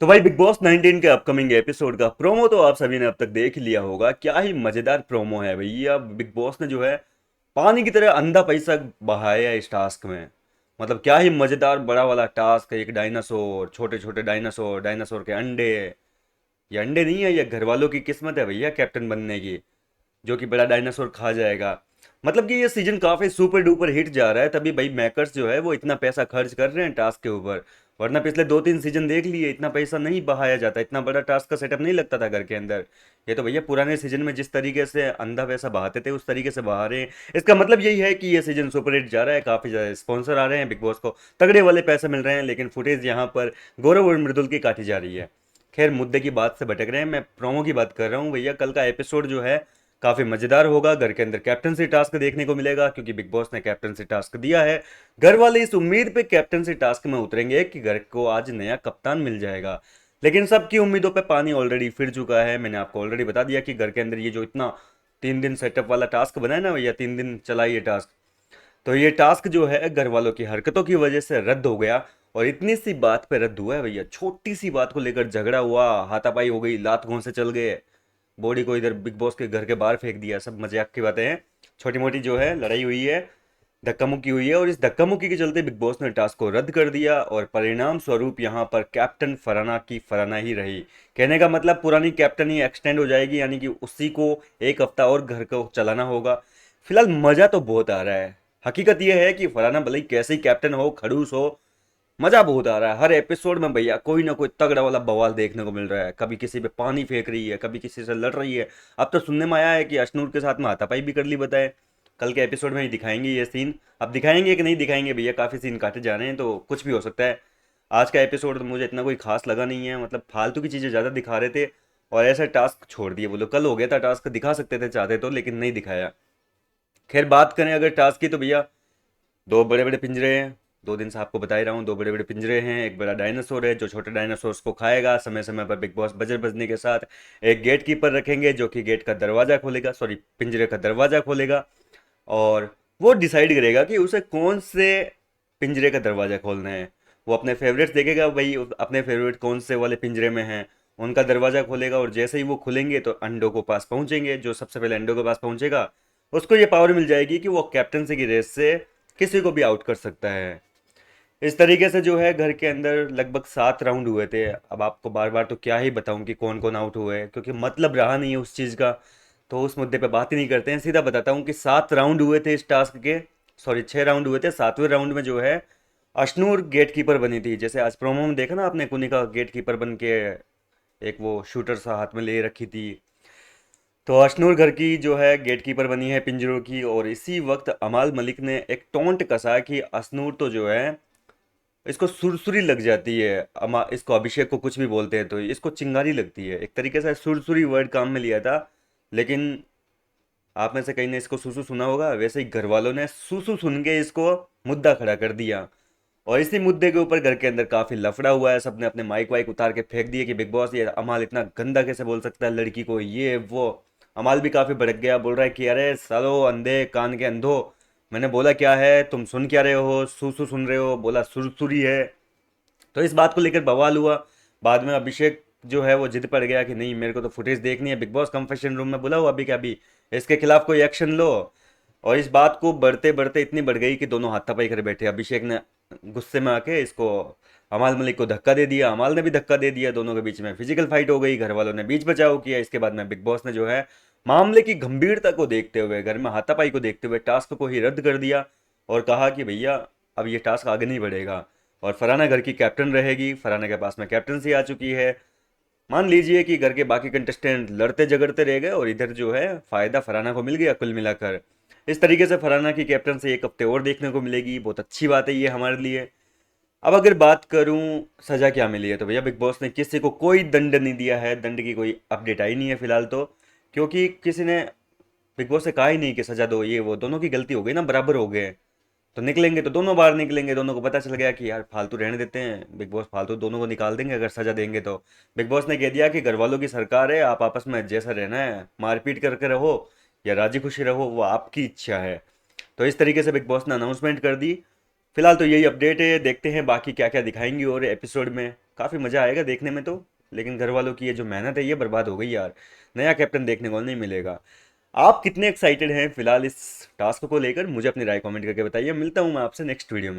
तो भाई big boss 19 के अपकमिंग एपिसोड का प्रोमो तो आप सभी ने अब तक देख ही लिया होगा। क्या ही मजेदार प्रोमो है भैया। बिग बॉस ने जो है पानी की तरह अंधा पैसा बहाया है इस टास्क में। मतलब क्या ही मजेदार बड़ा वाला टास्क है। एक डायनासोर, छोटे छोटे डायनासोर, डायनासोर के अंडे। ये अंडे नहीं है, ये घर वालों की किस्मत है भैया कैप्टन बनने की, जो कि बड़ा डायनासोर खा जाएगा। मतलब कि ये सीजन काफी सुपर डुपर हिट जा रहा है, तभी भाई मेकर्स जो है वो इतना पैसा खर्च कर रहे हैं टास्क के ऊपर। वरना पिछले 2-3 सीजन देख लिए, इतना पैसा नहीं बहाया जाता, इतना बड़ा टास्क का सेटअप नहीं लगता था घर के अंदर। ये तो भैया पुराने सीजन में जिस तरीके से अंधा पैसा बहाते थे उस तरीके से बहा रहे हैं। इसका मतलब यही है कि ये सीजन सुपर हिट जा रहा है, काफी ज्यादा स्पॉन्सर आ रहे हैं, बिग बॉस को तगड़े वाले पैसे मिल रहे हैं। लेकिन फुटेज यहाँ पर गौरव और मृदुल की काटी जा रही है। खैर मुद्दे की बात से भटक रहे हैं, मैं प्रोमो की बात कर रहा हूँ भैया। कल का एपिसोड जो है काफी मजेदार होगा। घर के अंदर कैप्टनसी टास्क देखने को मिलेगा, क्योंकि बिग बॉस ने कैप्टनसी टास्क दिया है। घर वाले इस उम्मीद पे कैप्टनसी टास्क में उतरेंगे कि घर को आज नया कप्तान मिल जाएगा। लेकिन सबकी उम्मीदों पे पानी ऑलरेडी फिर चुका है। मैंने आपको ऑलरेडी बता दिया कि घर के अंदर ये जो इतना 3 दिन सेटअप वाला टास्क बना है ना भैया, 3 दिन चला ये टास्क, तो ये टास्क जो है घर वालों की हरकतों की वजह से रद्द हो गया। और इतनी सी बात पे रद्द हुआ है भैया, छोटी सी बात को लेकर झगड़ा हुआ, हाथापाई हो गई, लात घोंसे चल गए, बॉडी को इधर बिग बॉस के घर के बाहर फेंक दिया। सब मजाक की बातें हैं, छोटी मोटी जो है लड़ाई हुई है, धक्का मुक्की हुई है। और इस धक्का मुक्की के चलते बिग बॉस ने टास्क को रद्द कर दिया, और परिणाम स्वरूप यहाँ पर कैप्टन फराना की फराना ही रही। कहने का मतलब पुरानी कैप्टन ही एक्सटेंड हो जाएगी, यानी कि उसी को एक हफ्ता और घर को चलाना होगा। फिलहाल मजा तो बहुत आ रहा है। हकीकत यह है कि फराना भले ही कैसे ही कैप्टन हो, खड़ूस हो, मजा बहुत आ रहा है। हर एपिसोड में भैया कोई ना कोई तगड़ा वाला बवाल देखने को मिल रहा है। कभी किसी पे पानी फेंक रही है, कभी किसी से लड़ रही है। अब तो सुनने में आया है कि अशनूर के साथ में हाथापाई भी कर ली, बताए। कल के एपिसोड में ही दिखाएंगे ये सीन। अब दिखाएंगे कि नहीं दिखाएंगे भैया, काफी सीन काटे जा रहे हैं, तो कुछ भी हो सकता है। आज का एपिसोड तो मुझे इतना कोई खास लगा नहीं है, मतलब फालतू की चीजें ज्यादा दिखा रहे थे। और ऐसा टास्क छोड़ दिए, बोलो कल हो गया था टास्क, दिखा सकते थे चाहते तो, लेकिन नहीं दिखाया। खैर बात करें अगर टास्क की, तो भैया दो बड़े बड़े पिंजरे हैं। 2 दिन से आपको बता ही रहा हूँ, दो बड़े बड़े पिंजरे हैं। एक बड़ा डायनासोर है जो छोटे डायनासोर्स को खाएगा। समय समय पर बिग बॉस बजर बजने के साथ एक गेट कीपर रखेंगे, जो कि गेट का दरवाजा खोलेगा, सॉरी पिंजरे का दरवाजा खोलेगा। और वो डिसाइड करेगा कि उसे कौन से पिंजरे का दरवाजा खोलना है। वो अपने फेवरेट्स देखेगा भाई, अपने फेवरेट कौन से वाले पिंजरे में हैं, उनका दरवाजा खोलेगा। और जैसे ही वो खुलेंगे तो अंडों को पास पहुंचेंगे। जो सबसे पहले अंडों के पास पहुंचेगा उसको ये पावर मिल जाएगी कि वो कैप्टनसी की रेस से किसी को भी आउट कर सकता है। इस तरीके से जो है घर के अंदर लगभग 7 राउंड हुए थे। अब आपको बार बार तो क्या ही बताऊं कि कौन कौन आउट हुए हैं, क्योंकि मतलब रहा नहीं है उस चीज़ का। तो उस मुद्दे पे बात ही नहीं करते हैं, सीधा बताता हूँ कि 7 राउंड हुए थे इस टास्क के। सॉरी 6 राउंड हुए थे। 7वें राउंड में जो है अशनूर गेट कीपर बनी थी। जैसे आज प्रोमो में देखा ना आपने, कुनिका गेट कीपर बन के एक वो शूटर सा हाथ में ले रखी थी। तो अशनूर घर की जो है गेट कीपर बनी है पिंजरों की। और इसी वक्त अमाल मलिक ने एक टोंट कसा कि अशनूर तो जो है इसको सुरसुरी लग जाती है। अमा इसको अभिषेक को कुछ भी बोलते हैं तो इसको चिंगारी लगती है। एक तरीके से सुरसुरी वर्ड काम में लिया था। लेकिन आप में से कहीं ने इसको सुसु सुना होगा, वैसे ही घर वालों ने सुसु सुन के इसको मुद्दा खड़ा कर दिया। और इसी मुद्दे के ऊपर घर के अंदर काफी लफड़ा हुआ है। सबने अपने माइक वाइक उतार के फेंक दिए कि बिग बॉस ये अमाल इतना गंदा कैसे बोल सकता है लड़की को, ये वो। अमाल भी काफी भड़क गया, बोल रहा है कि अरे सालो अंधे कान के अंधो, मैंने बोला क्या है, तुम सुन क्या रहे हो, सुसु सुन रहे हो, बोला सुरसुरी है। तो इस बात को लेकर बवाल हुआ। बाद में अभिषेक जो है वो जिद पड़ गया कि नहीं मेरे को तो फुटेज देखनी है, बिग बॉस कंफेशन रूम में बुला हुआ अभी क्या अभी, इसके खिलाफ कोई एक्शन लो। और इस बात को बढ़ते बढ़ते इतनी बढ़ गई कि दोनों हाथापाई कर बैठे। अभिषेक ने गुस्से में आके इसको अमाल मलिक को धक्का दे दिया, अमाल ने भी धक्का दे दिया, दोनों के बीच में फिजिकल फाइट हो गई। घर वालों ने बीच बचाव किया। इसके बाद में बिग बॉस ने जो है मामले की गंभीरता को देखते हुए, घर में हाथापाई को देखते हुए टास्क को ही रद्द कर दिया। और कहा कि भैया अब ये टास्क आगे नहीं बढ़ेगा। और फरहाना घर की कैप्टन रहेगी। फरहाना के पास में कैप्टनसी आ चुकी है। मान लीजिए कि घर के बाकी कंटेस्टेंट लड़ते झगड़ते रह गए, और इधर जो है फायदा फरहाना को मिल गया कुल मिलाकर। इस तरीके से फरहाना की कैप्टनसी एक हफ्ते और देखने को मिलेगी। बहुत अच्छी बात है ये हमारे लिए। अब अगर बात करूं सजा क्या मिली है, तो भैया बिग बॉस ने किसी को कोई दंड नहीं दिया है। दंड की कोई अपडेट आई नहीं है फिलहाल तो, क्योंकि किसी ने बिग बॉस से कहा ही नहीं कि सजा दो, ये वो दोनों की गलती हो गई ना, बराबर हो गए। तो निकलेंगे तो दोनों बाहर निकलेंगे। दोनों को पता चल गया कि यार फालतू रहने देते हैं, बिग बॉस फालतू दोनों को निकाल देंगे अगर सजा देंगे तो। बिग बॉस ने कह दिया कि घर वालों की सरकार है, आप आपस में जैसा रहना है मारपीट करके रहो या राजी खुशी रहो, वो आपकी इच्छा है। तो इस तरीके से बिग बॉस ने अनाउंसमेंट कर दी। फिलहाल तो यही अपडेट है, देखते हैं बाकी क्या क्या दिखाएंगे और एपिसोड में। काफ़ी मज़ा आएगा देखने में तो। लेकिन घर वालों की ये जो मेहनत है ये बर्बाद हो गई यार, नया कैप्टन देखने को नहीं मिलेगा। आप कितने एक्साइटेड हैं फिलहाल इस टास्क को लेकर, मुझे अपनी राय कमेंट करके बताइए। मिलता हूँ मैं आपसे नेक्स्ट वीडियो में।